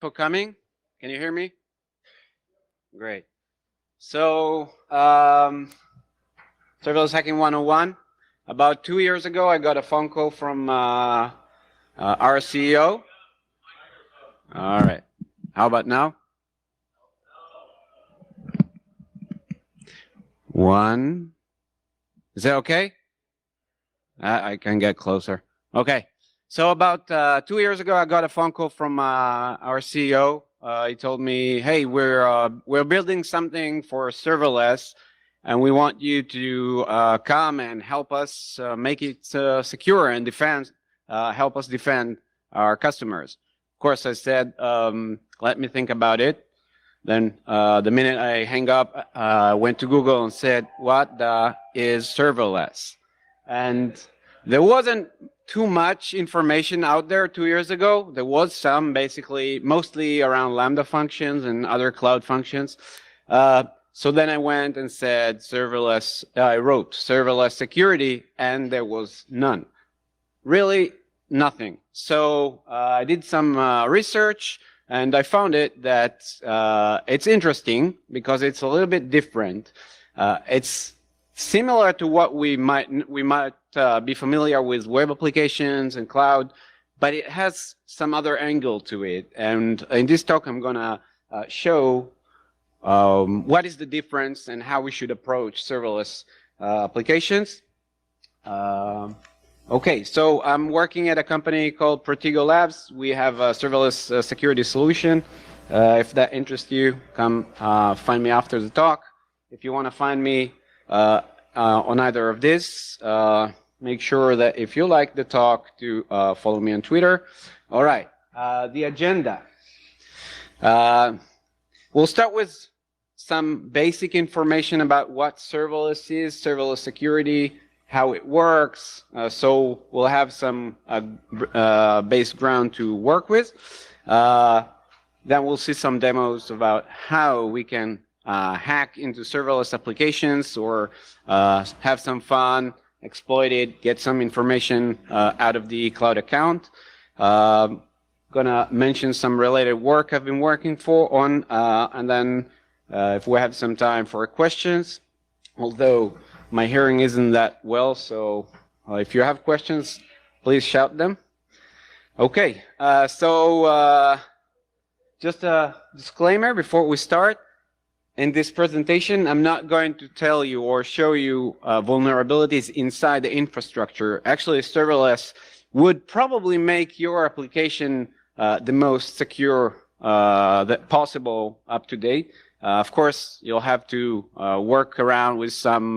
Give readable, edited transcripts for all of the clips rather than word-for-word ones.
For coming. Can you hear me? Great. So, Serverless Hacking 101. About 2 years ago, I got a phone call from our CEO. All right. How about now? One. Is that okay? I can get closer. Okay. So about 2 years ago, I got a phone call from our CEO. He told me, "Hey, we're building something for serverless, and we want you to come and help us make it secure and help us defend our customers." Of course, I said, "Let me think about it." Then the minute I hang up, I went to Google and said, "What is serverless?" And there wasn't too much information out there 2 years ago. There was some, basically, mostly around Lambda functions and other cloud functions. So then I went and said serverless. I wrote serverless security, and there was none. Really, nothing. So I did some research, and I found it that it's interesting because it's a little bit different. It's similar to what we might be familiar with web applications and cloud, but it has some other angle to it. And in this talk, I'm going to show what is the difference and how we should approach serverless applications. Okay, so I'm working at a company called Protego Labs. We have a serverless security solution. If that interests you, come find me after the talk. If you want to find me on either of these, make sure that if you like the talk, to follow me on Twitter. All right, the agenda. We'll start with some basic information about what serverless is, serverless security, how it works. So we'll have some base ground to work with. Then we'll see some demos about how we can hack into serverless applications or have some fun, exploit it, get some information out of the cloud account. Gonna mention some related work I've been working on, and then if we have some time for questions, although my hearing isn't that well, so if you have questions, please shout them. Okay, so just a disclaimer before we start. In this presentation, I'm not going to tell you or show you vulnerabilities inside the infrastructure. Actually, serverless would probably make your application the most secure that possible up to date. Of course, you'll have to work around with some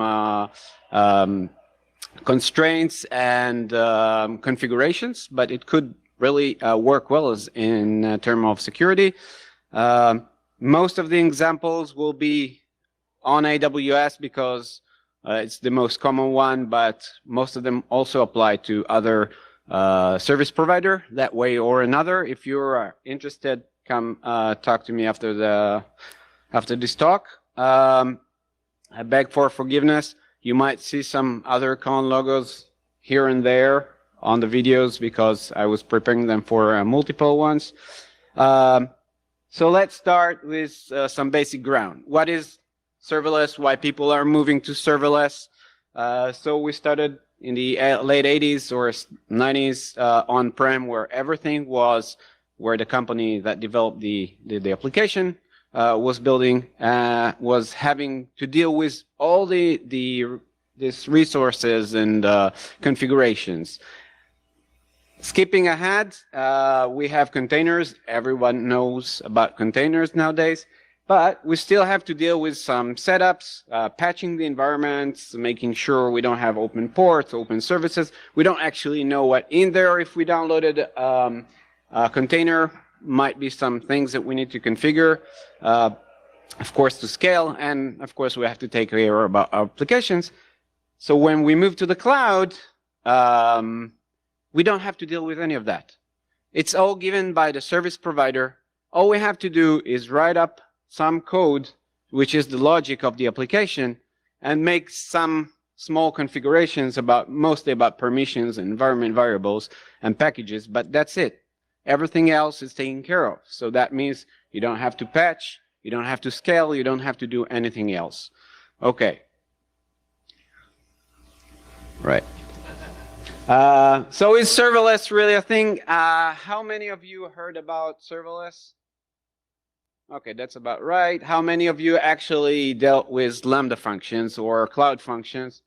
constraints and configurations, but it could really work well in terms of security. Most of the examples will be on AWS because it's the most common one, but most of them also apply to other service provider that way or another. If you're interested, come talk to me after this talk. I beg for forgiveness. You might see some other con logos here and there on the videos because I was preparing them for multiple ones. So let's start with some basic ground. What is serverless? Why people are moving to serverless? So we started in the late 80s or 90s on-prem, where everything was where the company that developed the application was building, was having to deal with all these resources and configurations. Skipping ahead, we have containers. Everyone knows about containers nowadays, but we still have to deal with some setups, patching the environments, making sure we don't have open ports, open services. We don't actually know what in there. If we downloaded a container, might be some things that we need to configure, of course, to scale, and of course, we have to take care about our applications. So when we move to the cloud, we don't have to deal with any of that. It's all given by the service provider. All we have to do is write up some code, which is the logic of the application, and make some small configurations mostly about permissions and environment variables and packages, but that's it. everything else is taken care of. So that means you don't have to patch, you don't have to scale, you don't have to do anything else. Okay. Right. So is serverless really a thing? How many of you heard about serverless? Okay, that's about right. How many of you actually dealt with Lambda functions or cloud functions?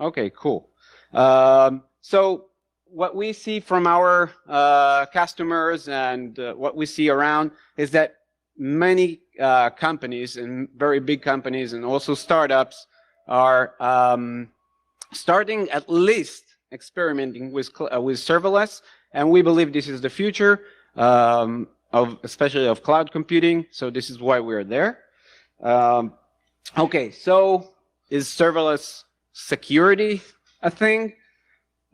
Okay, cool. So what we see from our customers and what we see around is that many companies and very big companies and also startups are starting at least experimenting with serverless, and we believe this is the future especially of cloud computing. So this is why we're there. Okay, so is serverless security a thing?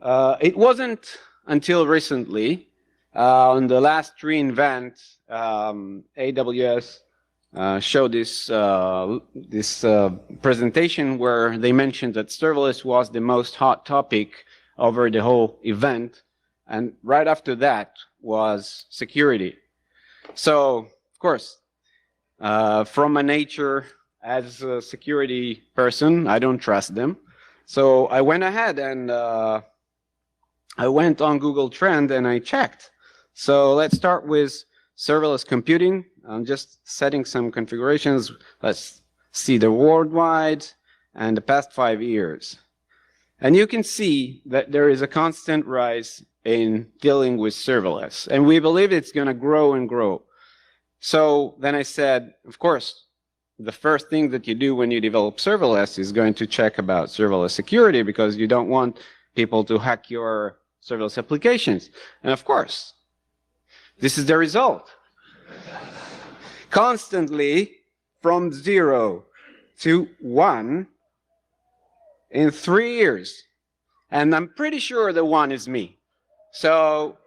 It wasn't until recently. On the last reInvent, AWS showed this presentation where they mentioned that serverless was the most hot topic over the whole event, and right after that was security. So, of course, from a nature as a security person, I don't trust them. So I went ahead and I went on Google Trend and I checked. So let's start with serverless computing. I'm just setting some configurations. Let's see the worldwide and the past 5 years. And you can see that there is a constant rise in dealing with serverless. And we believe it's going to grow and grow. So then I said, of course, the first thing that you do when you develop serverless is going to check about serverless security, because you don't want people to hack your serverless applications. And of course, this is the result. Constantly from 0 to 1 in 3 years. And I'm pretty sure the 1 is me. So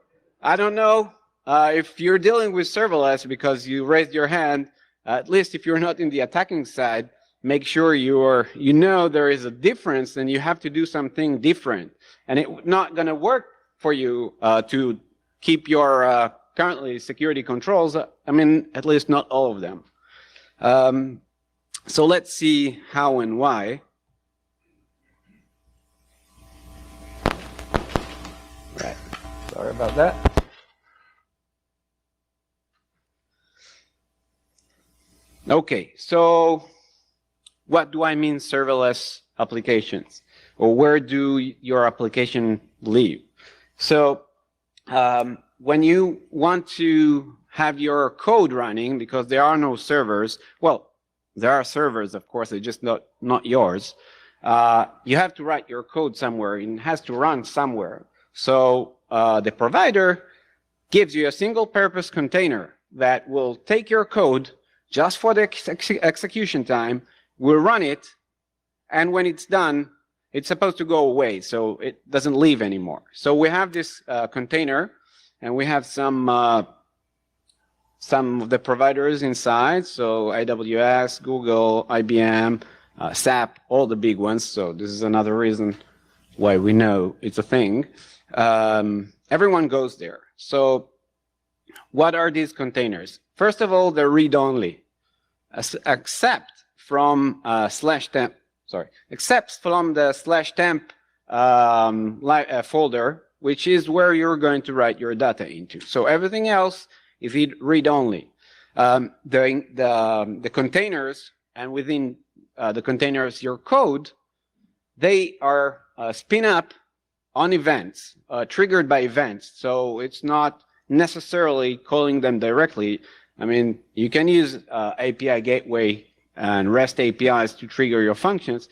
I don't know if you're dealing with serverless because you raised your hand. At least if you're not in the attacking side, make sure you know there is a difference and you have to do something different. And it's not going to work for you to keep your currently security controls. I mean, at least not all of them. So let's see how and why. Right. Sorry about that. Okay, so what do I mean serverless applications? Or where do your application live? So when you want to have your code running, because there are no servers, well, there are servers, of course, they're just not yours. You have to write your code somewhere, and it has to run somewhere. So the provider gives you a single purpose container that will take your code just for the execution time, will run it, and when it's done, it's supposed to go away, so it doesn't leave anymore. So we have this container, and we have some of the providers inside, so AWS, Google, IBM, SAP, all the big ones. So this is another reason why we know it's a thing. Everyone goes there. So what are these containers? First of all, they're read-only, except from /temp. Sorry, except from the /temp folder, which is where you're going to write your data into. So everything else is read-only. The containers, and within the containers, your code, they are spin up on events, triggered by events. So it's not necessarily calling them directly. I mean, you can use API gateway and REST APIs to trigger your functions,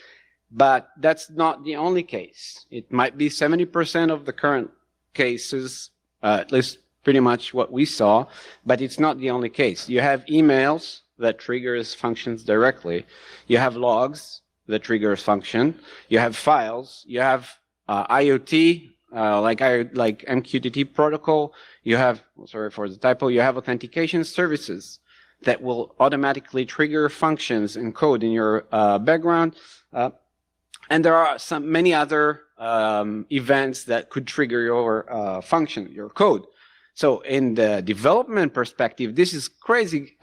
but that's not the only case. It might be 70% of the current cases, at least pretty much what we saw, but it's not the only case. You have emails that triggers functions directly. You have logs that triggers function. You have files. You have IoT, like MQTT protocol. You have, sorry for the typo, you have authentication services that will automatically trigger functions and code in your background. And there are many other events that could trigger your function, your code. So in the development perspective, this is crazy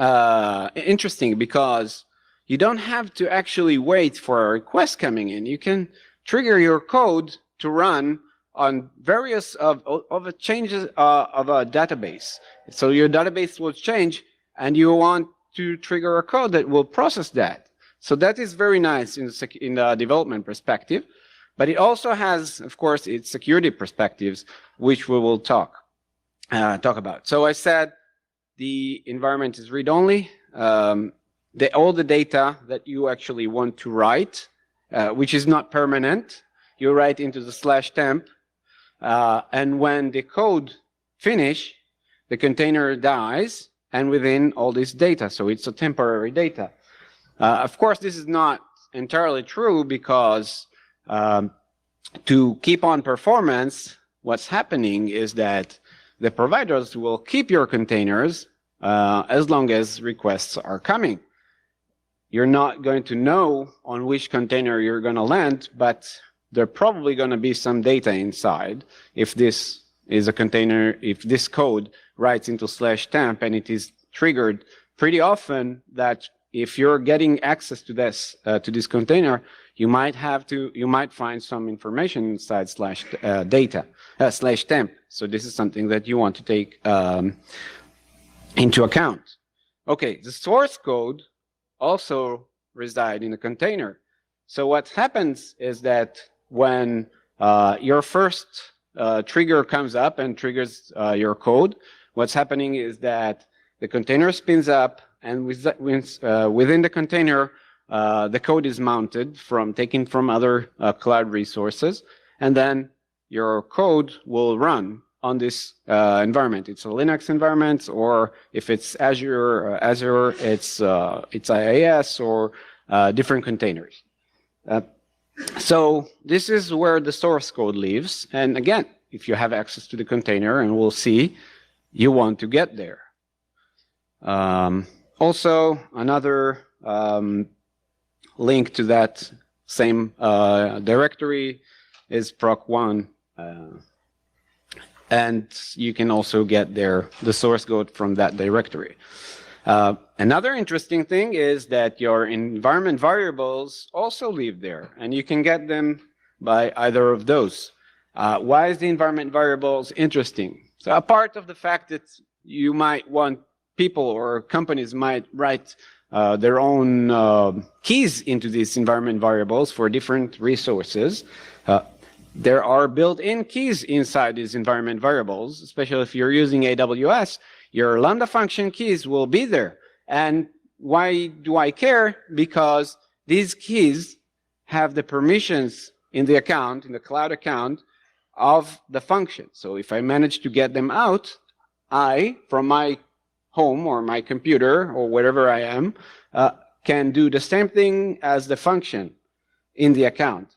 interesting because you don't have to actually wait for a request coming in. You can trigger your code to run on various of the changes of a database. So your database will change, and you want to trigger a code that will process that. So that is very nice in the development perspective. But it also has, of course, its security perspectives, which we will talk about. So I said the environment is read-only. All the data that you actually want to write, which is not permanent, you write into the /temp, and when the code finish, the container dies, and within all this data, so it's a temporary data. Of course, this is not entirely true because to keep on performance, what's happening is that the providers will keep your containers as long as requests are coming. You're not going to know on which container you're going to land, but there probably going to be some data inside. If this is a container, if this code writes into /temp and it is triggered pretty often, that if you're getting access to this container, you might find some information inside /temp. So this is something that you want to take into account. Okay, the source code also reside in a container. So what happens is that when your first trigger comes up and triggers your code, what's happening is that the container spins up, and within the container, the code is mounted taken from other cloud resources, and then your code will run on this environment. It's a Linux environment, or if it's Azure, it's IaaS or different containers. So this is where the source code lives. And again, if you have access to the container, and we'll see, you want to get there. Also, another link to that same directory is proc1. And you can also get the source code from that directory. Another interesting thing is that your environment variables also live there, and you can get them by either of those. Why is the environment variables interesting? So apart of the fact that you might want people or companies might write their own keys into these environment variables for different resources, there are built-in keys inside these environment variables, especially if you're using AWS. Your Lambda function keys will be there. And why do I care? Because these keys have the permissions in the account, in the cloud account, of the function. So if I manage to get them out, I, from my home or my computer or wherever I am, can do the same thing as the function in the account.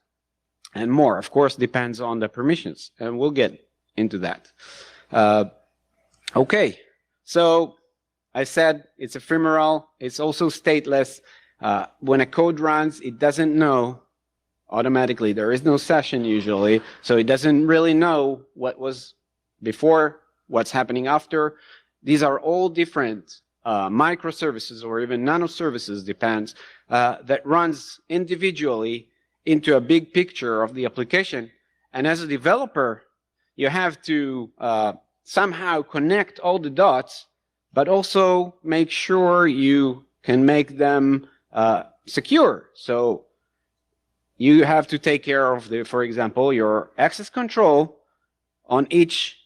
And more, of course, depends on the permissions. And we'll get into that. Okay. So I said it's ephemeral. It's also stateless. When a code runs, it doesn't know automatically. There is no session usually. So it doesn't really know what was before, what's happening after. These are all different microservices or even nanoservices, depends, that runs individually into a big picture of the application. And as a developer, you have to somehow connect all the dots, but also make sure you can make them secure. So you have to take care of, for example, your access control on each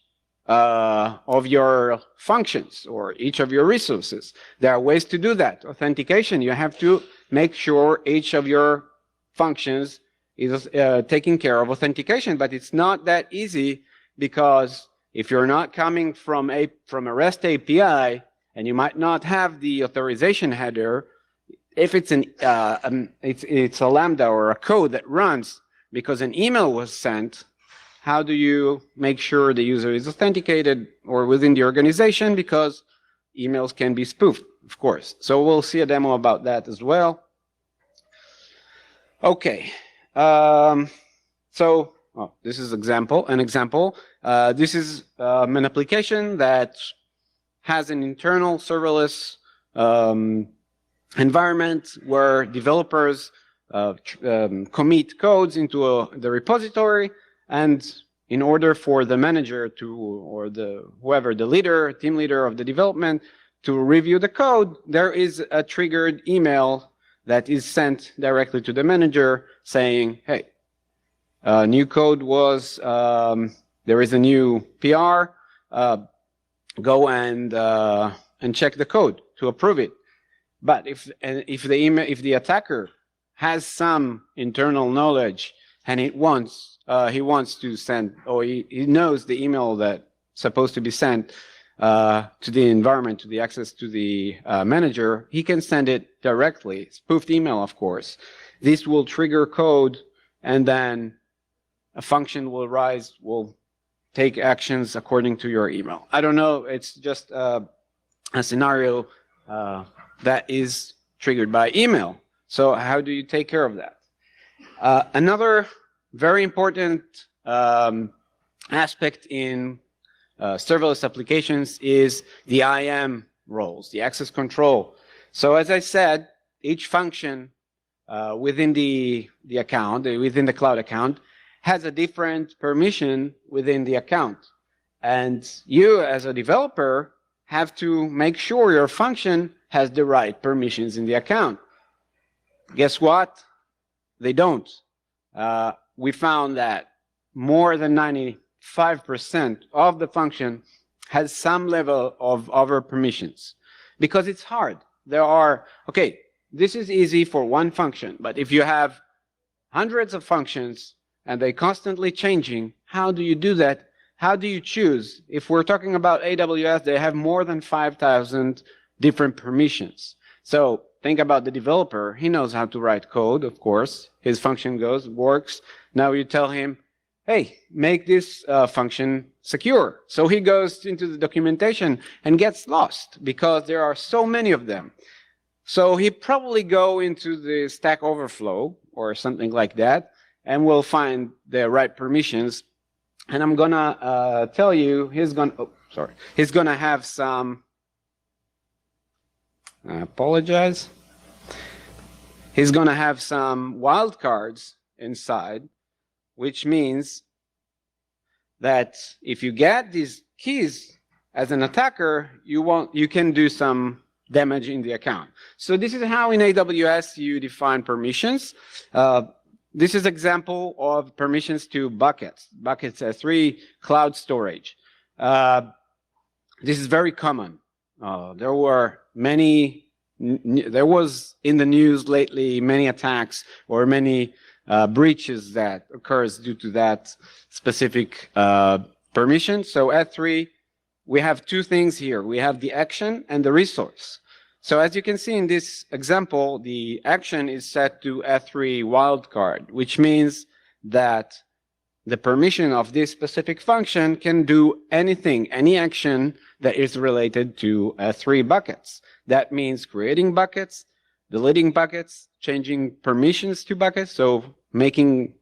of your functions or each of your resources. There are ways to do that. Authentication, you have to make sure each of your functions is taking care of authentication, but it's not that easy, because if you're not coming from a REST API and you might not have the authorization header, if it's it's a Lambda or a code that runs because an email was sent, how do you make sure the user is authenticated or within the organization? Because emails can be spoofed, of course. So we'll see a demo about that as well. Okay. So this is an example. This is an application that has an internal serverless environment where developers commit codes into the repository, and in order for the manager to, or whoever, the leader, team leader of the development, to review the code, there is a triggered email that is sent directly to the manager saying, hey, new code was, there is a new PR, go and check the code to approve it. But if the attacker has some internal knowledge and he wants to send, or he knows the email that's supposed to be sent to the environment, to the access to the manager, he can send it directly, spoofed email, of course. This will trigger code, and then a function will rise, will take actions according to your email. I don't know, it's just a scenario that is triggered by email. So how do you take care of that? Another very important aspect in serverless applications is the IAM roles, the access control. So as I said, each function within the account, within the cloud account, has a different permission within the account. And you, as a developer, have to make sure your function has the right permissions in the account. Guess what? They don't. We found that more than 95% of the function has some level of over permissions, because it's hard. There are, okay, this is easy for one function, but if you have hundreds of functions and they're constantly changing, how do you do that? How do you choose? If we're talking about AWS, they have more than 5,000 different permissions. So think about the developer. He knows how to write code, of course. His function goes, works. Now you tell him, hey, make this function secure. So he goes into the documentation and gets lost because there are so many of them. So he probably go into the Stack Overflow or something like that, and will find the right permissions. And I'm gonna tell you, he's gonna have some, I apologize. He's gonna have some wildcards inside, which means that if you get these keys as an attacker, you can do some damage in the account. So this is how in AWS you define permissions. This is example of permissions to buckets. Buckets S3, cloud storage. This is very common. There was in the news lately many attacks or many breaches that occurs due to that specific permission. So S3, we have two things here. We have the action and the resource. So as you can see in this example, the action is set to S3 wildcard, which means that the permission of this specific function can do anything, any action that is related to S3 buckets. That means creating buckets, deleting buckets, changing permissions to buckets, so making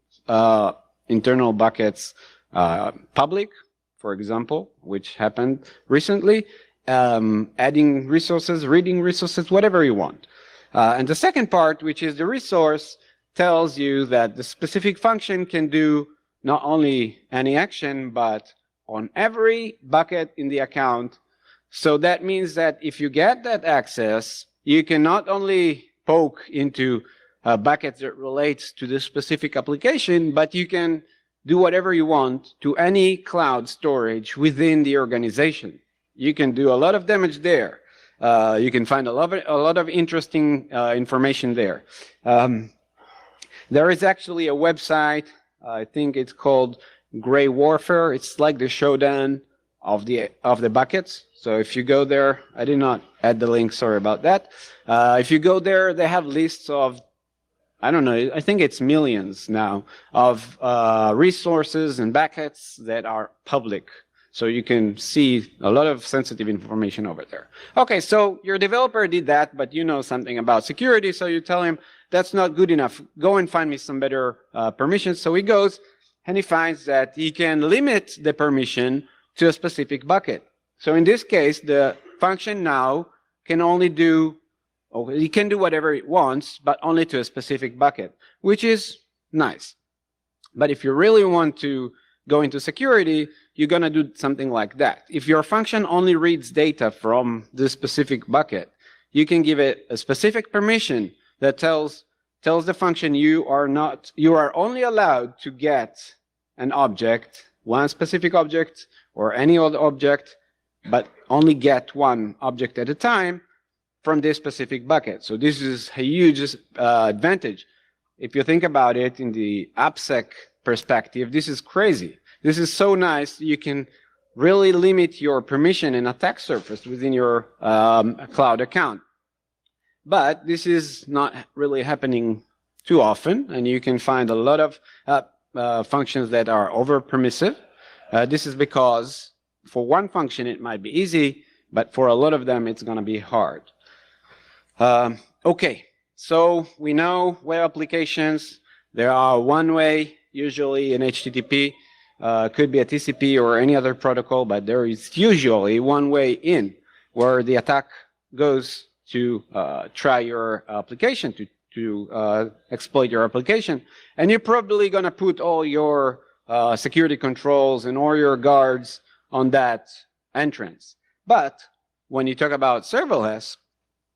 internal buckets public, for example, which happened recently, adding resources, reading resources, whatever you want. And the second part, which is the resource, tells you that the specific function can do not only any action, but on every bucket in the account. So that means that if you get that access, you can not only poke into buckets that relates to the specific application, but you can do whatever you want to any cloud storage within the organization. You can do a lot of damage there. You can find a lot of interesting information there. There is actually a website, I think it's called Gray Warfare. It's like the showdown of the buckets. So if you go there, I did not add the link, sorry about that. If you go there, they have lists of, I don't know, I think it's millions now of resources and buckets that are public. So you can see a lot of sensitive information over there. Okay, so your developer did that, but you know something about security, so you tell him, that's not good enough. Go and find me some better permissions. So he goes and he finds that he can limit the permission to a specific bucket. So in this case, the function now can only do, or he can do whatever it wants, but only to a specific bucket, which is nice. But if you really want to go into security, you're going to do something like that. If your function only reads data from this specific bucket, you can give it a specific permission that tells the function you are only allowed to get an object, one specific object, or any other object, but only get one object at a time from this specific bucket. So this is a huge advantage. If you think about it in the AppSec perspective, this is crazy. This is so nice. You can really limit your permission and attack surface within your cloud account. But this is not really happening too often, and you can find a lot of functions that are over-permissive. This is because for one function it might be easy, but for a lot of them it's going to be hard. Okay, so we know web applications. There are one way, usually in HTTP, could be a TCP or any other protocol, but there is usually one way in where the attack goes to try your application, to exploit your application. And you're probably going to put all your security controls and all your guards on that entrance. But when you talk about serverless,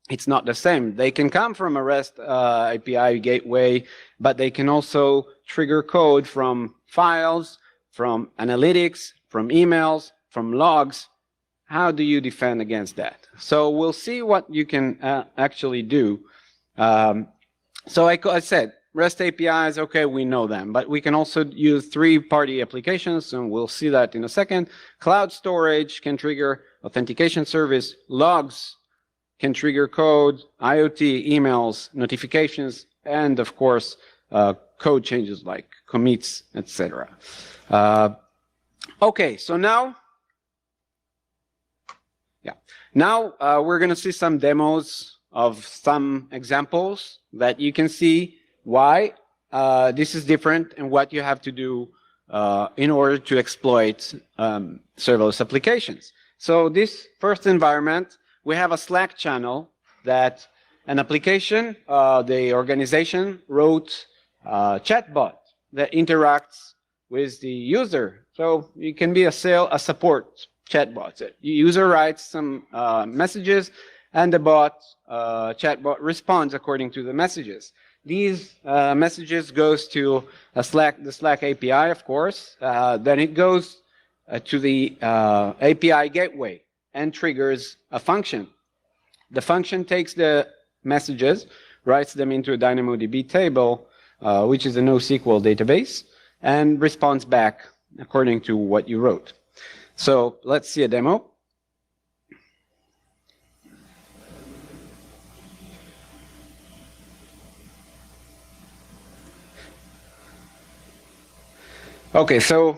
it's not the same. They can come from a REST API gateway, but they can also trigger code from files, from analytics, from emails, from logs. How do you defend against that? So we'll see what you can actually do. So I said, REST APIs, okay, we know them, but we can also use third-party applications, and we'll see that in a second. Cloud storage can trigger authentication service, logs can trigger code, IoT, emails, notifications, and of course, code changes like commits, etc. Okay, so now we're going to see some demos of some examples that you can see why this is different and what you have to do in order to exploit serverless applications. So this first environment, we have a Slack channel that an application, the organization wrote a chatbot that interacts with the user. So it can be a support chatbot. The user writes some messages, and the chatbot responds according to the messages. These messages goes to the Slack API, of course. Then it goes to the API gateway and triggers a function. The function takes the messages, writes them into a DynamoDB table, which is a NoSQL database, and responds back according to what you wrote. So let's see a demo. Okay, so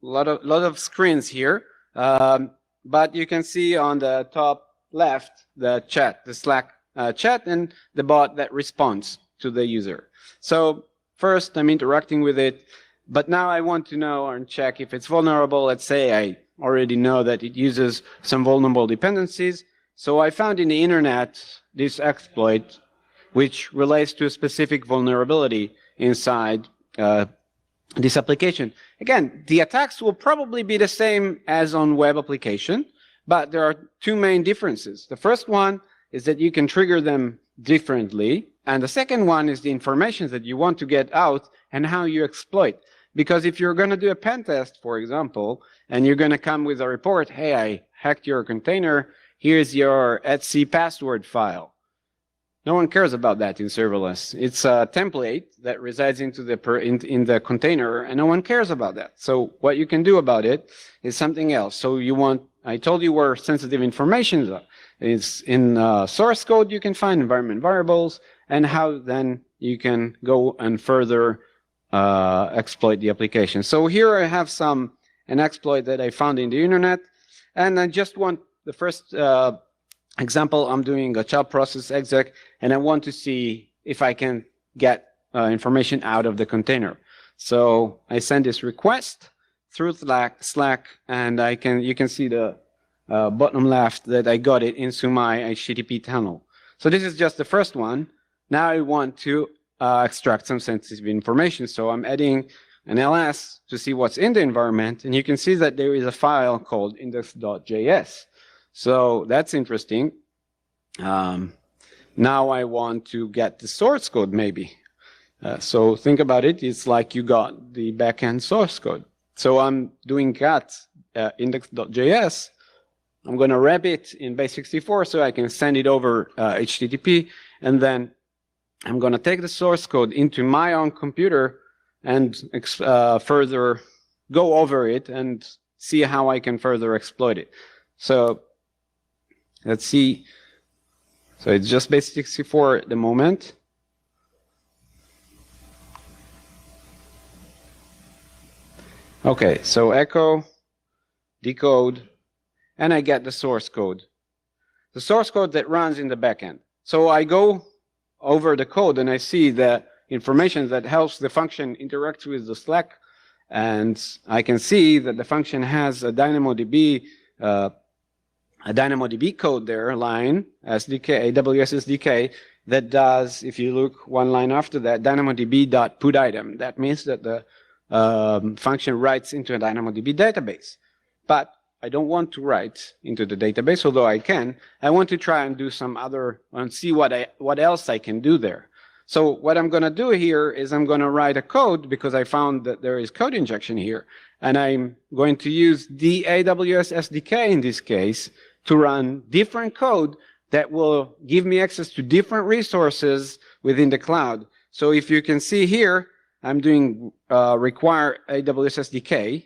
a lot of screens here, but you can see on the top left the chat, the Slack chat, and the bot that responds to the user. So first, I'm interacting with it, but now I want to know and check if it's vulnerable. Let's say I already know that it uses some vulnerable dependencies. So I found in the internet this exploit, which relates to a specific vulnerability inside this application. Again, the attacks will probably be the same as on web application, but there are two main differences. The first one is that you can trigger them differently, and the second one is the information that you want to get out and how you exploit. Because if you're going to do a pen test, for example, and you're going to come with a report, hey, I hacked your container, here's your etc password file. No one cares about that in serverless. It's a template that resides into in the container, and no one cares about that. So what you can do about it is something else. So I told you where sensitive information is in source code. You can find environment variables and how then you can go and further exploit the application. So here I have an exploit that I found in the internet, and I just want the first example. I'm doing a child process exec, and I want to see if I can get information out of the container. So I send this request through Slack, and you can see the bottom left that I got it into my HTTP tunnel. So this is just the first one. Now I want to extract some sensitive information. So I'm adding an ls to see what's in the environment, and you can see that there is a file called index.js. So that's interesting. Now I want to get the source code maybe. So think about it, it's like you got the backend source code. So I'm doing cat index.js. I'm going to wrap it in base64 so I can send it over HTTP, and then I'm going to take the source code into my own computer and further go over it and see how I can further exploit it. So let's see. So it's just base64 at the moment. Okay, so echo, decode, and I get the source code. The source code that runs in the backend. So I go over the code and I see the information that helps the function interact with the Slack, and I can see that the function has a DynamoDB code there, line SDK, AWS SDK, that does, if you look one line after that, DynamoDB.putItem. That means that the function writes into a DynamoDB database. But I don't want to write into the database, although I can. I want to try and do some other, and see what else I can do there. So what I'm going to do here is I'm going to write a code, because I found that there is code injection here. And I'm going to use the AWS SDK in this case to run different code that will give me access to different resources within the cloud. So if you can see here, I'm doing require AWS SDK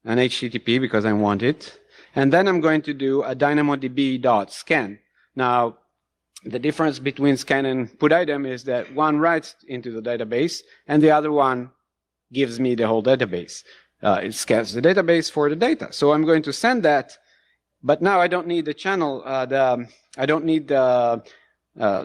and HTTP because I want it. And then I'm going to do a DynamoDB.scan. Now, the difference between scan and put item is that one writes into the database and the other one gives me the whole database. It scans the database for the data. So I'm going to send that, but now I don't need the channel, I don't need the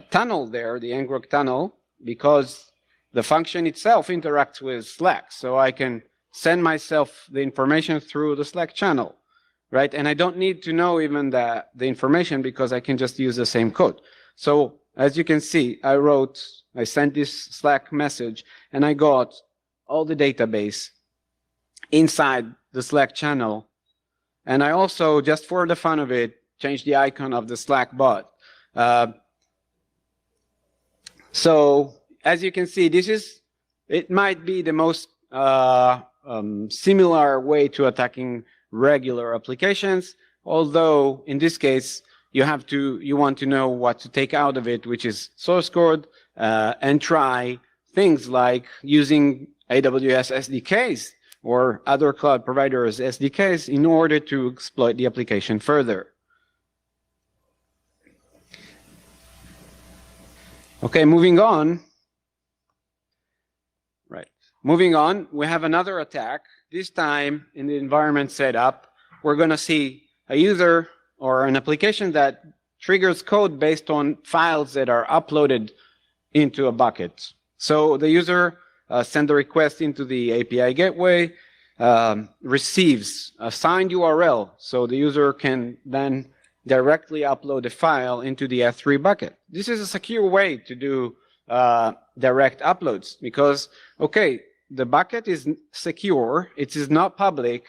tunnel there, the ngrok tunnel, because the function itself interacts with Slack. So I can send myself the information through the Slack channel, right? And I don't need to know even the information, because I can just use the same code. So as you can see, I sent this Slack message and I got all the database inside the Slack channel. And I also, just for the fun of it, changed the icon of the Slack bot. So as you can see, it might be the most similar way to attacking regular applications, although in this case, you want to know what to take out of it, which is source code, and try things like using AWS SDKs or other cloud providers' SDKs in order to exploit the application further. Okay, moving on. Right. Moving on, we have another attack. This time in the environment setup, we're going to see a user or an application that triggers code based on files that are uploaded into a bucket. So the user sends a request into the API gateway, receives a signed URL, so the user can then directly upload a file into the S3 bucket. This is a secure way to do direct uploads, because, okay, the bucket is secure, it is not public,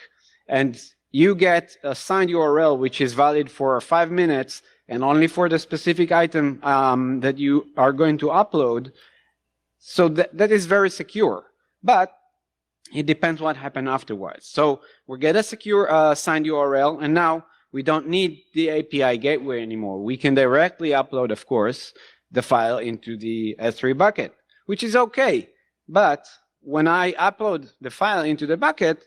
and you get a signed URL which is valid for 5 minutes and only for the specific item that you are going to upload. So that is very secure, but it depends what happened afterwards. So we get a secure signed URL, and now we don't need the API gateway anymore. We can directly upload, of course, the file into the S3 bucket, which is okay. But when I upload the file into the bucket,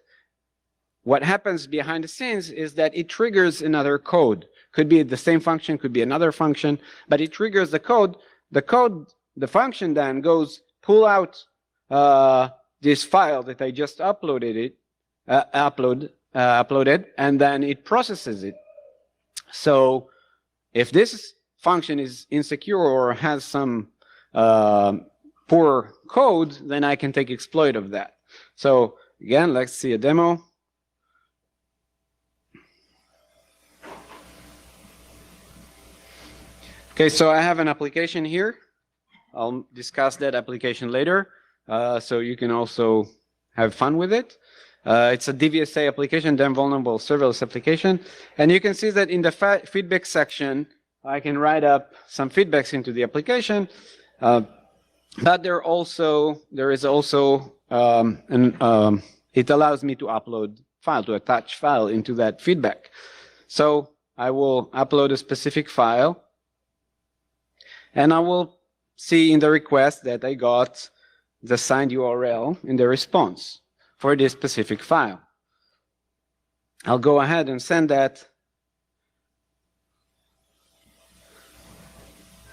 what happens behind the scenes is that it triggers another code. Could be the same function, could be another function, but it triggers the code. The function then goes pull out this file that I just uploaded, and then it processes it. So if this function is insecure or has some poor code, then I can take exploit of that. So again, let's see a demo. Okay, so I have an application here. I'll discuss that application later, so you can also have fun with it. It's a DVSA application, damn vulnerable serverless application. And you can see that in the feedback section, I can write up some feedbacks into the application. But there is also, it allows me to upload file, to attach file into that feedback. So I will upload a specific file. And I will see in the request that I got the signed URL in the response for this specific file. I'll go ahead and send that.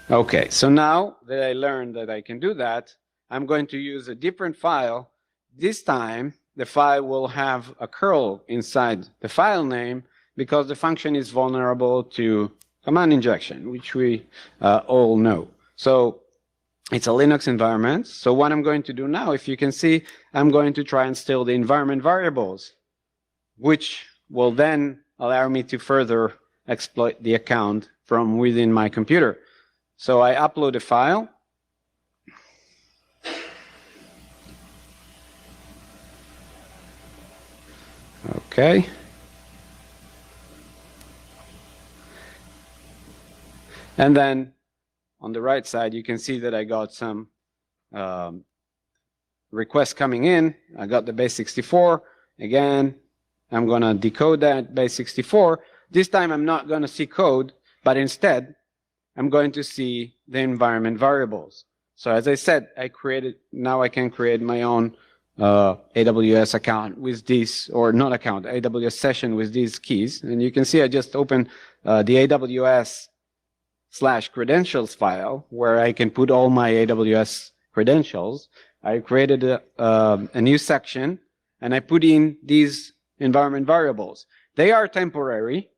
Okay, so now that I learned that I can do that, I'm going to use a different file. This time, the file will have a curl inside the file name because the function is vulnerable to command injection, which we all know. So it's a Linux environment. So what I'm going to do now, if you can see, I'm going to try and steal the environment variables, which will then allow me to further exploit the account from within my computer. So I upload a file. Okay. And then on the right side, you can see that I got some requests coming in. I got the base64. Again, I'm going to decode that base64. This time, I'm not going to see code, but instead, I'm going to see the environment variables. So as I said, now I can create my own AWS account with these, or not account, AWS session with these keys. And you can see I just opened the AWS/credentials file where I can put all my AWS credentials. I created a new section and I put in these environment variables. They are temporary,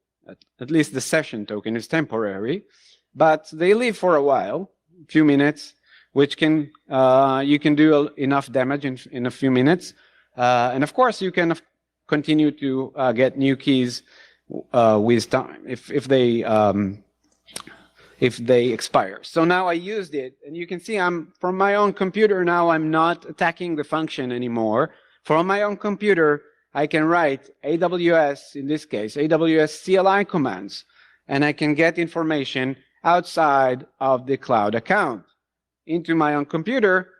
at least the session token is temporary, but they live for a while, a few minutes, which can you can do enough damage in a few minutes. And of course, you can continue to get new keys with time if they expire. So now I used it, and you can see I'm from my own computer now. I'm not attacking the function anymore. From my own computer, I can write AWS, in this case, AWS CLI commands, and I can get information outside of the cloud account into my own computer.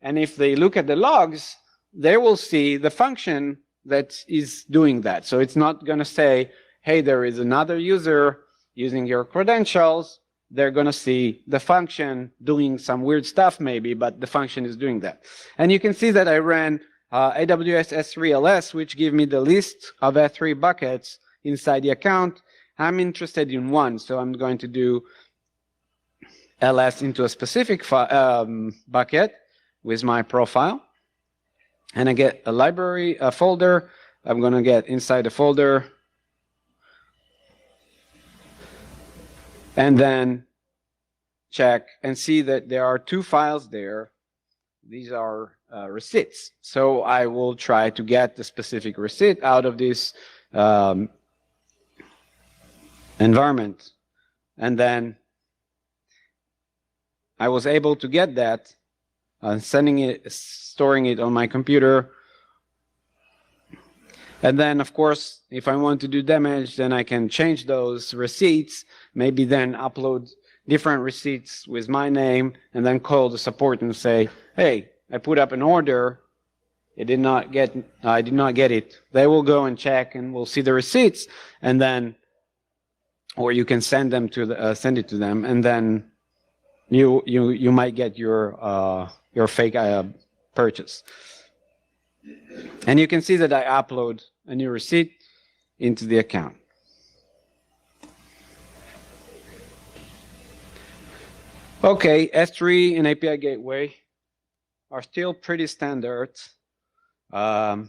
And if they look at the logs, they will see the function that is doing that. So it's not going to say, hey, there is another user using your credentials. They're going to see the function doing some weird stuff maybe, but the function is doing that. And you can see that I ran AWS S3 LS, which give me the list of S3 buckets inside the account. I'm interested in one, so I'm going to do ls into a specific bucket with my profile. And I get a library, a folder. I'm going to get inside the folder. And then check and see that there are two files there. These are receipts. So I will try to get the specific receipt out of this environment. And then I was able to get that, storing it on my computer. And then, of course, if I want to do damage, then I can change those receipts, maybe then upload different receipts with my name, and then call the support and say, hey, I put up an order. I did not get it. They will go and check and will see the receipts, and then, or you can send them to send it to them, and then you might get your fake purchase. And you can see that I upload a new receipt into the account. Okay, S3 and API Gateway are still pretty standard. They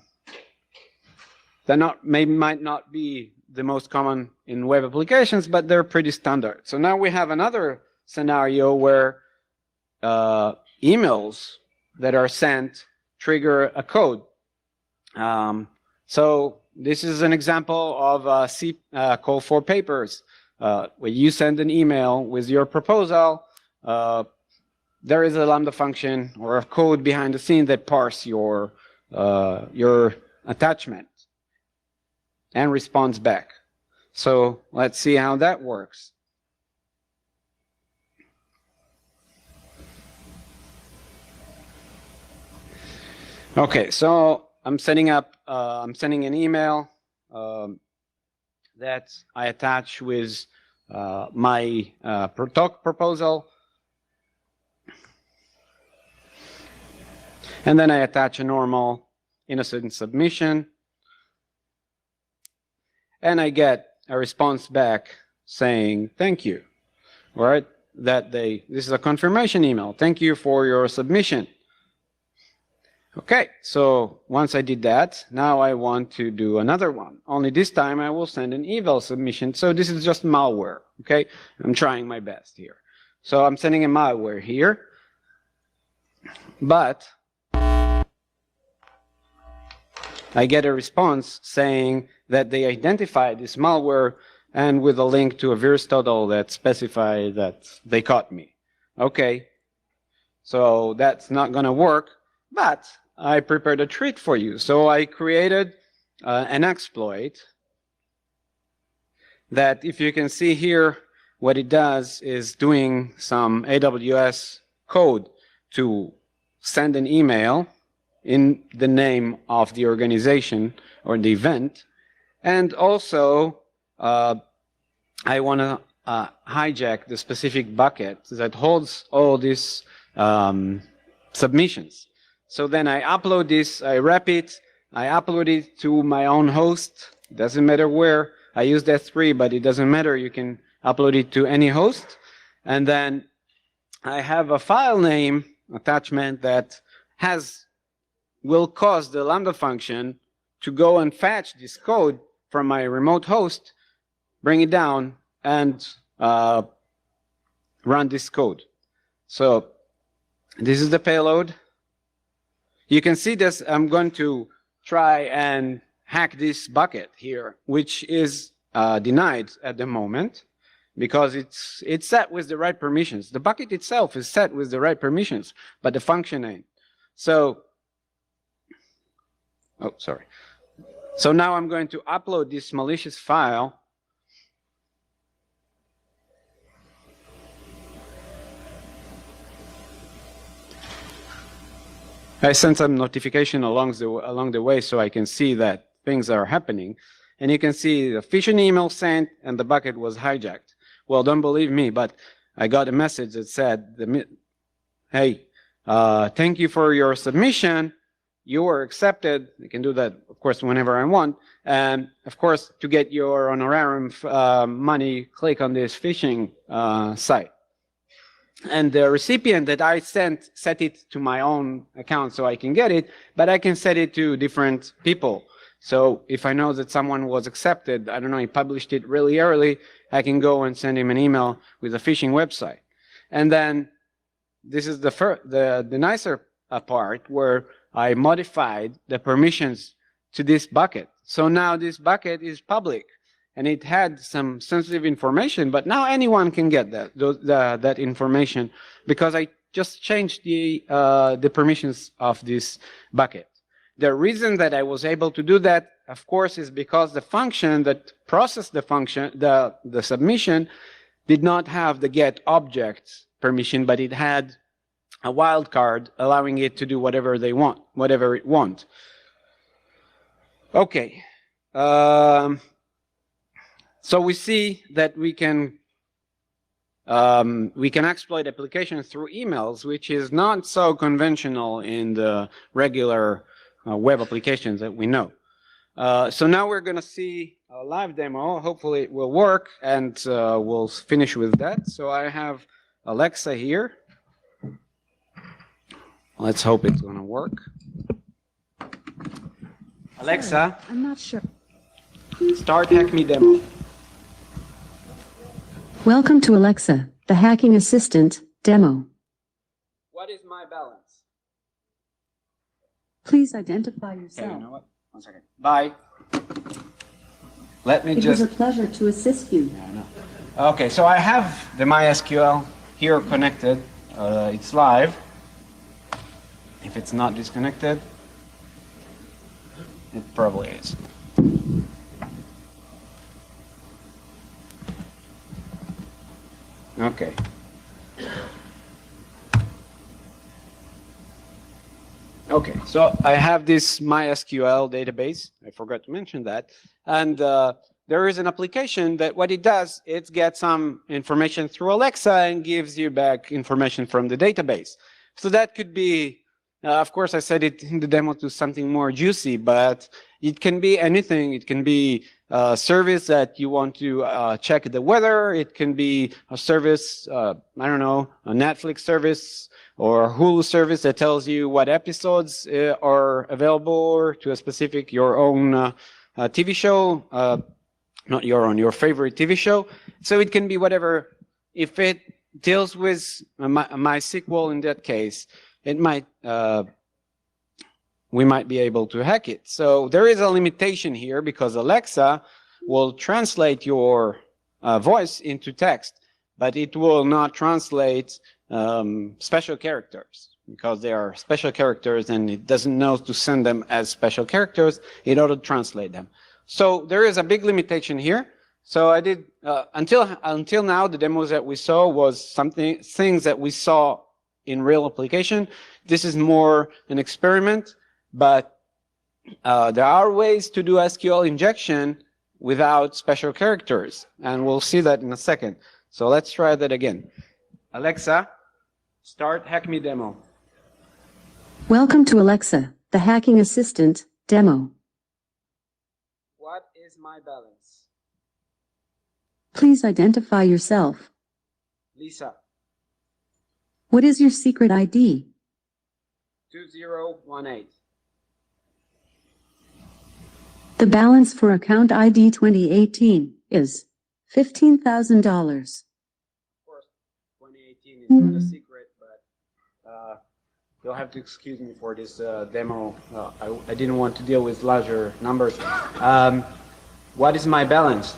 might not be the most common in web applications, but they're pretty standard. So now we have another scenario where emails that are sent trigger a code. So this is an example of a C call for papers. Where you send an email with your proposal, there is a Lambda function or a code behind the scene that parse your attachment and responds back. So let's see how that works. Okay, so I'm sending an email that I attach with my proposal. And then I attach a normal innocent submission. And I get a response back saying, thank you. All right? This is a confirmation email. Thank you for your submission. Okay, so once I did that, now I want to do another one. Only this time I will send an eval submission. So this is just malware, okay? I'm trying my best here. So I'm sending a malware here. But I get a response saying that they identified this malware and with a link to a VirusTotal that specifies that they caught me. Okay, so that's not going to work, but I prepared a treat for you. So I created an exploit that, if you can see here, what it does is doing some AWS code to send an email in the name of the organization or the event. And also, I want to hijack the specific bucket that holds all these submissions. So then I upload this, I wrap it, I upload it to my own host. Doesn't matter where. I use S3, but it doesn't matter. You can upload it to any host. And then I have a file name attachment that will cause the Lambda function to go and fetch this code from my remote host, bring it down, and run this code. So this is the payload. You can see this. I'm going to try and hack this bucket here, which is denied at the moment because it's set with the right permissions. The bucket itself is set with the right permissions, but the function ain't. So, oh, sorry. So now I'm going to upload this malicious file. I sent some notification along the way so I can see that things are happening. And you can see the phishing email sent and the bucket was hijacked. Well, don't believe me, but I got a message that said, hey, thank you for your submission. You were accepted. I can do that, of course, whenever I want. And, of course, to get your honorarium money, click on this phishing site. And the recipient that I set it to my own account so I can get it, but I can set it to different people. So if I know that someone was accepted, I don't know, he published it really early, I can go and send him an email with a phishing website. And then this is the nicer part where I modified the permissions to this bucket. So now this bucket is public. And it had some sensitive information, but now anyone can get that information because I just changed the permissions of this bucket. The reason that I was able to do that, of course, is because the function that processed the function, the submission, did not have the get object permission, but it had a wildcard allowing it to do whatever it wants. Okay. So we see that we can exploit applications through emails, which is not so conventional in the regular web applications that we know. So now we're going to see a live demo. Hopefully it will work, and we'll finish with that. So I have Alexa here. Let's hope it's going to work. Alexa. Sorry, I'm not sure. Start Hack Me demo. Welcome to Alexa, the hacking assistant demo. What is my balance? Please identify yourself. Okay, you know what? 1 second. Bye. Let me It just... was a pleasure to assist you. Yeah, I know. Okay, so I have the MySQL here connected. It's live. If it's not disconnected, it probably is. Okay. Okay, so I have this MySQL database. I forgot to mention that. And there is an application that what it does, it gets some information through Alexa and gives you back information from the database. So that could be, of course, I said it in the demo to something more juicy, but it can be anything. It can be a service that you want to check the weather. It can be a service, I don't know, a Netflix service or a Hulu service that tells you what episodes are available to a specific, your own TV show, not your own, your favorite TV show. So it can be whatever. If it deals with MySQL in that case, it might, we might be able to hack it. So there is a limitation here because Alexa will translate your voice into text, but it will not translate special characters because they are special characters and it doesn't know to send them as special characters in order to translate them. So there is a big limitation here. So I did, until now, the demos that we saw was things that we saw in real application. This is more an experiment, but there are ways to do SQL injection without special characters, and we'll see that in a second. So let's try that again. Alexa, start Hack Me demo. Welcome to Alexa, the hacking assistant demo. What is my balance? Please identify yourself. Lisa. What is your secret ID? 2018. The balance for account ID 2018 is $15,000. Of course, 2018 is not a secret, but you'll have to excuse me for this demo. I didn't want to deal with larger numbers. What is my balance?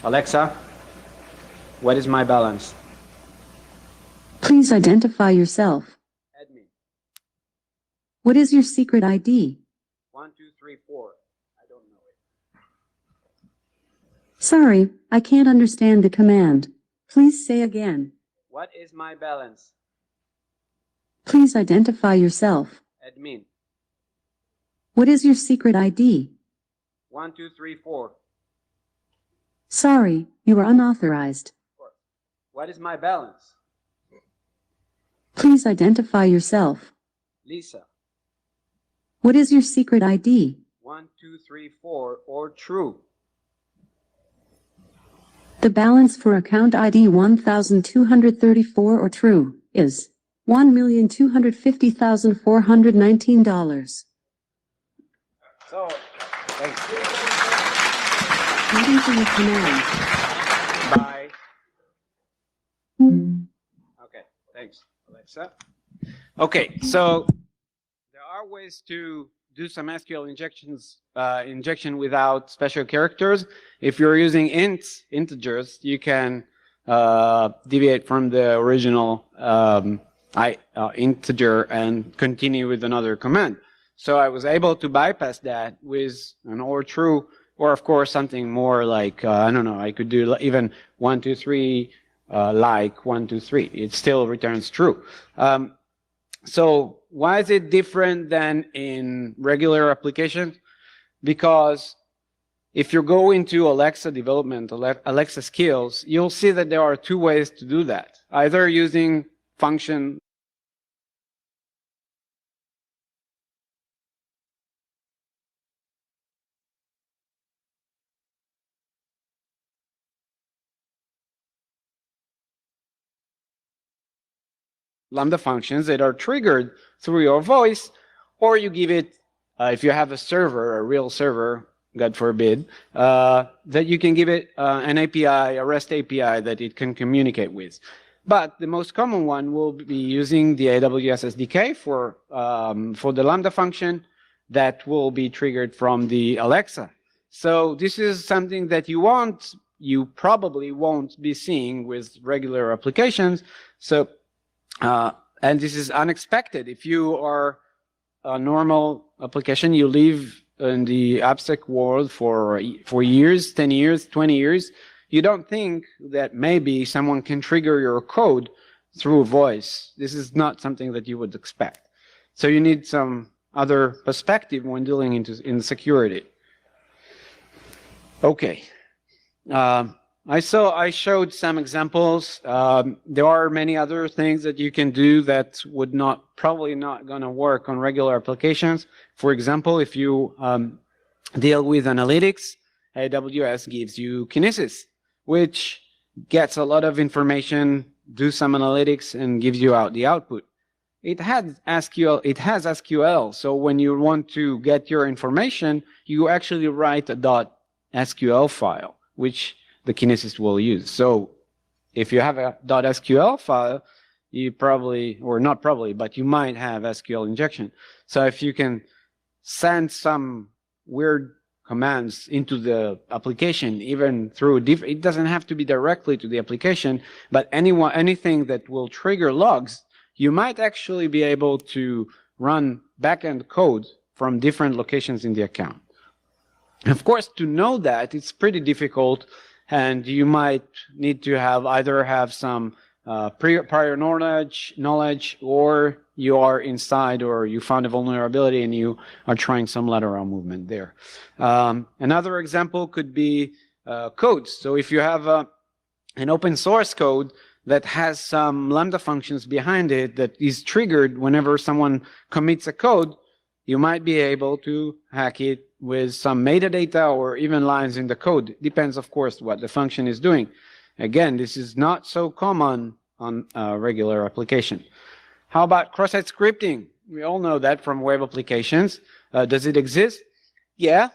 Alexa, what is my balance? Please identify yourself. Admin. What is your secret ID? 1234. I don't know it. Sorry, I can't understand the command. Please say again. What is my balance? Please identify yourself. Admin. What is your secret ID? 1234. Sorry, you are unauthorized. What is my balance? Please identify yourself. Lisa. What is your secret ID? 1234 or true. The balance for account ID 1234 or true is $1,250,419. So, thanks. Waiting for your command. Bye. Okay, thanks, Alexa. Okay, so there are ways to do some SQL injection without special characters. If you're using integers, you can deviate from the original integer and continue with another command. So I was able to bypass that with an or true, or of course something more like, I don't know, I could do even 1, 2, 3, like 1, 2, 3. It still returns true. So why is it different than in regular applications? Because if you go into Alexa development, Alexa skills, you'll see that there are two ways to do that. Either using function Lambda functions that are triggered through your voice, or you give it, if you have a server, a real server, God forbid, that you can give it an API, a REST API that it can communicate with. But the most common one will be using the AWS SDK for the Lambda function that will be triggered from the Alexa. So this is something that you probably won't be seeing with regular applications. So, and this is unexpected. If you are a normal application, you live in the AppSec world for years, 10 years, 20 years, you don't think that maybe someone can trigger your code through voice. This is not something that you would expect. So you need some other perspective when dealing in security. Okay. I showed some examples. There are many other things that you can do that would probably not going to work on regular applications. For example, if you deal with analytics, AWS gives you Kinesis, which gets a lot of information, do some analytics, and gives you out the output. It has SQL, so when you want to get your information, you actually write a .SQL file, which the Kinesis will use. So if you have a .SQL file, you probably, or not probably, but you might have SQL injection. So if you can send some weird commands into the application, even through it doesn't have to be directly to the application, but anything that will trigger logs, you might actually be able to run backend code from different locations in the account. Of course, to know that, it's pretty difficult, and you might need to either have some prior knowledge, or you are inside, or you found a vulnerability and you are trying some lateral movement there. Another example could be codes. So if you have an open source code that has some Lambda functions behind it that is triggered whenever someone commits a code, you might be able to hack it with some metadata or even lines in the code. Depends, of course, what the function is doing. Again, this is not so common on a regular application. How about cross-site scripting? We all know that from web applications. Does it exist? Yeah.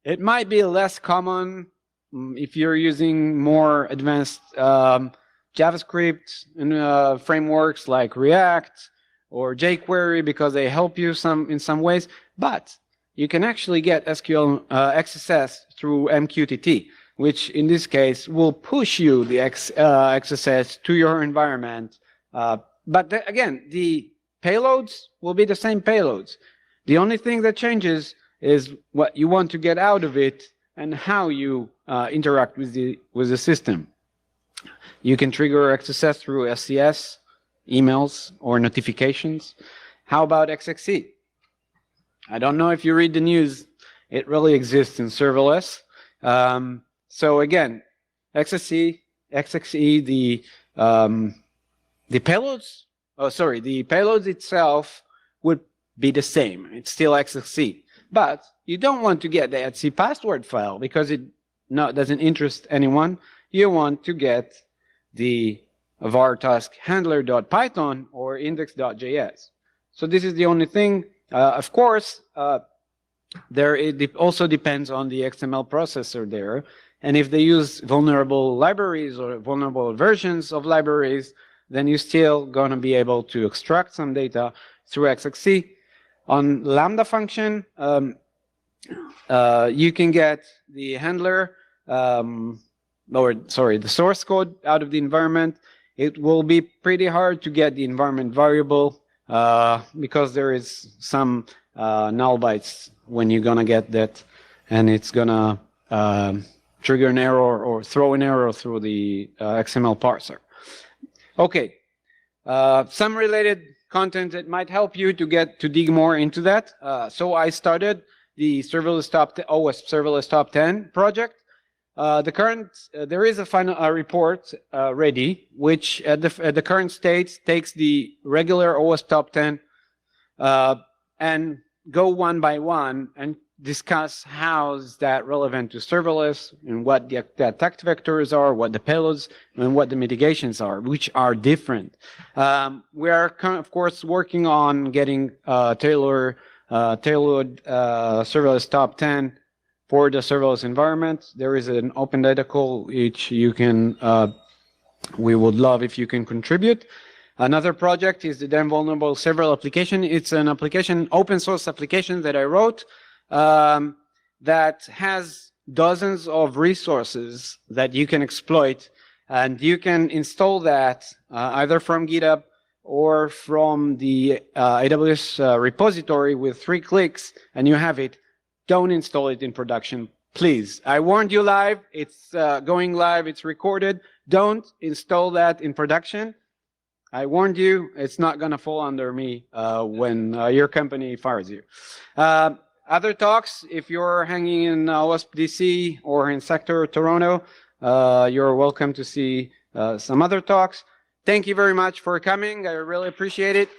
It might be less common if you're using more advanced JavaScript and frameworks like React or jQuery, because they help you in some ways. But you can actually get SQL XSS through MQTT, which in this case will push you the XSS to your environment. But again, the payloads will be the same payloads. The only thing that changes is what you want to get out of it and how you interact with the system. You can trigger XSS through SCS, emails, or notifications. How about XXE? I don't know if you read the news. It really exists in serverless. So again, XXE, the payloads, the payloads itself would be the same. It's still XXE. But you don't want to get the etc password file because it doesn't interest anyone. You want to get the var task handler.python or index.js. So this is the only thing. Of course, it also depends on the XML processor there. And if they use vulnerable libraries or vulnerable versions of libraries, then you're still going to be able to extract some data through XXE. On Lambda function, you can get the handler, the source code out of the environment. It will be pretty hard to get the environment variable because there is some null bytes when you're going to get that, and it's going to trigger an error or throw an error through the XML parser. Okay, some related content that might help you to dig more into that. So I started the Serverless Serverless Top 10 project. There is a final report ready, which at the current state takes the regular OS Top 10 and go one by one and discuss how is that relevant to serverless and what the attack vectors are, what the payloads, and what the mitigations are, which are different. We are, of course, working on getting tailored serverless top 10 for the serverless environment. There is an open data call which you can We would love if you can contribute. Another project is the Damn Vulnerable Serverless application. It's an application, open source application that I wrote that has dozens of resources that you can exploit, and you can install that either from GitHub or from the AWS repository with 3 clicks, and you have it. Don't install it in production, please. I warned you live. It's going live. It's recorded. Don't install that in production. I warned you. It's not going to fall under me when your company fires you. Other talks, if you're hanging in WASP DC or in Sector Toronto, you're welcome to see some other talks. Thank you very much for coming. I really appreciate it.